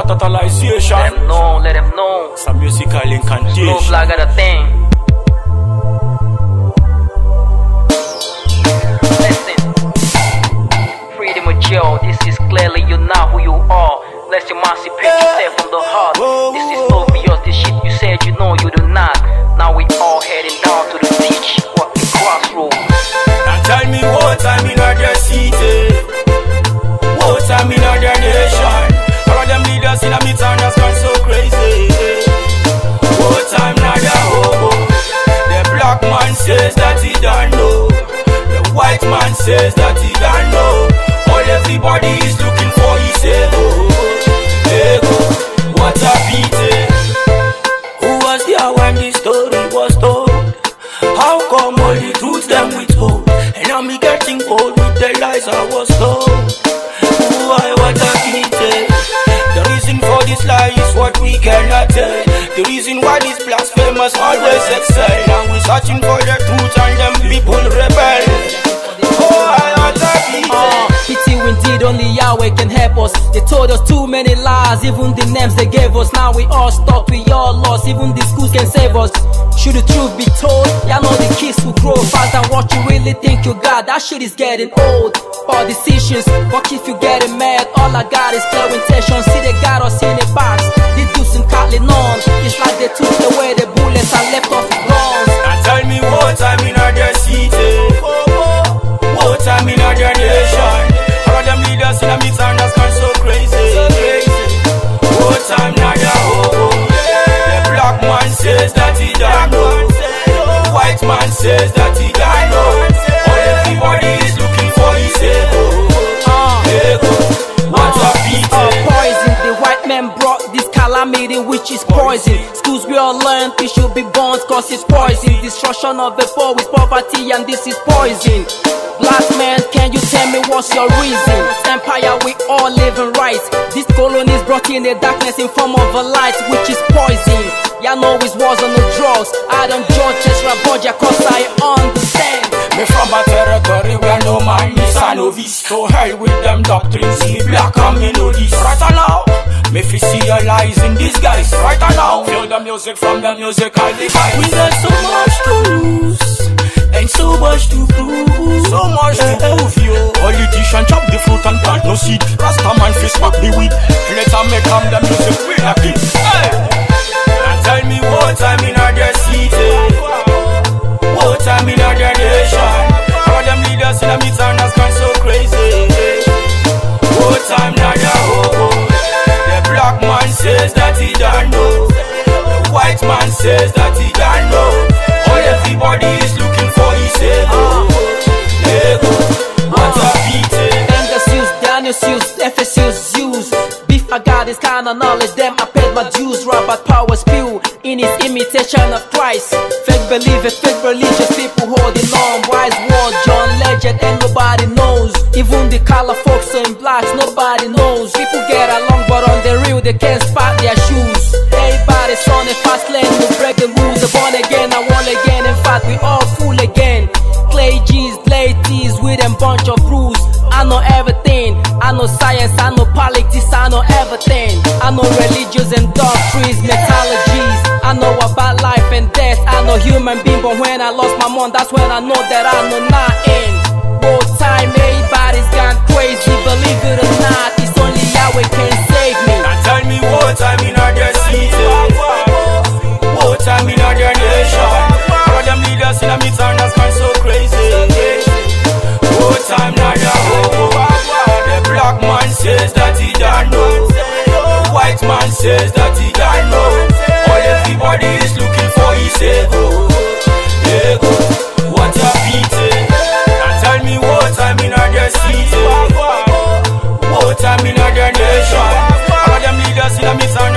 totalization. Let them know. Some musical incantation. Snoop Dogg got a thing. Listen, freedom of Joe. This is clearly you're not who you are. Let's emancipate yourself from the heart. This is obvious. This shit you said you know you do not. Now we all heading down to the beach. Fucking crossroads. Now tell me what time in other city, what time in other nation. All of them leaders in a town that's gone so crazy. What time now the hobo. The black man says that he don't know. The white man says that he don't know. All everybody is looking for his ego. Ego, what a pity. Who was there when the story was told? How come all the truth them withhold? And now me getting old with the lies I was told. Why, what a pity. The reason for this lie is what we cannot tell. The reason why these blasphemous always excel. Now we searching for the truth and them people rebel. What a pity. Pity indeed, only Yahweh can help us. They told us too many lies, even the names they gave us. Now we all stuck, we all lost, even the schools can save us. Should the truth be told, y'all know the kids will grow fast than what you really think you got. That shit is getting old. Poor decisions, fuck if you getting mad. All I got is clear intention. See they got us in a box. They do some cattling on. It's like they took away the bullets and left us with bronze. Now tell me what time in other city, what time in other nation. All of them leaders in a town that's gone so crazy. What time now the hobo. The black man says that he don't know. The white man says that he don't know. All everybody is looking for his ego. Ego, what a pity. Poison, the white man brought this calamity which is poison. Schools we all learn we should be born cause it's poison. Destruction of the poor with poverty and this is poison. Black man, can you tell me what's your reason? Empire, we all living right. This colonies brought in the darkness in form of a light, which is poison. Y'all know it was on the drugs. I don't judge Raboja cause I understand. Me from a territory where no man is a novice. So hell with them doctrines, see black and me know this. Right now, me fi see your lies in disguise. Right now, feel the music from the musical device. We got so much to lose and so much to prove. So much to prove, yo. Politician chop the fruit and plant no seed. Rasta man face back the weed. Later me come the music we like it. Hey! Now tell me what time in other city, what time in other nation. All them leaders in a town that's gone so crazy. What time now the hobo. The black man says that he don't know. The white man says that he don't know. All everybody is looking for his ego. Ego, what a pity. Endless Daniel's use, Ephesus use. Beef I got this kind of knowledge, them I paid my dues. Robert Power spew in his imitation of Christ. Fake believers, fake religious people holding on. Wise word, John Legend and nobody knows. Even the color folks are in blacks, nobody knows. People get along but on the real they can't spot their shoes. Everybody's on a fast lane, we break the rules. The born again, I won again. In fact, we all fool again. Clay G's, Clay T's with them bunch of rules. I know everything, I know science, I know politics, I know everything. I know religions and doctrines, metallurgies. I know about life and death, I know human being. But when I lost my mom, that's when I know that I know nothing. Both time, everybody's gone crazy. Believe it or not, it's only Yahweh can save me. Now tell me what time in other city, what time in other nation. All them leaders in a town that's gone so crazy. What time now the hobo. The black man says that he don't know. The white man says that he don't know. All everybody is looking for his ego. Ego, what a pity. Now tell me what time in other city, what time in other nation. All of them leaders in a town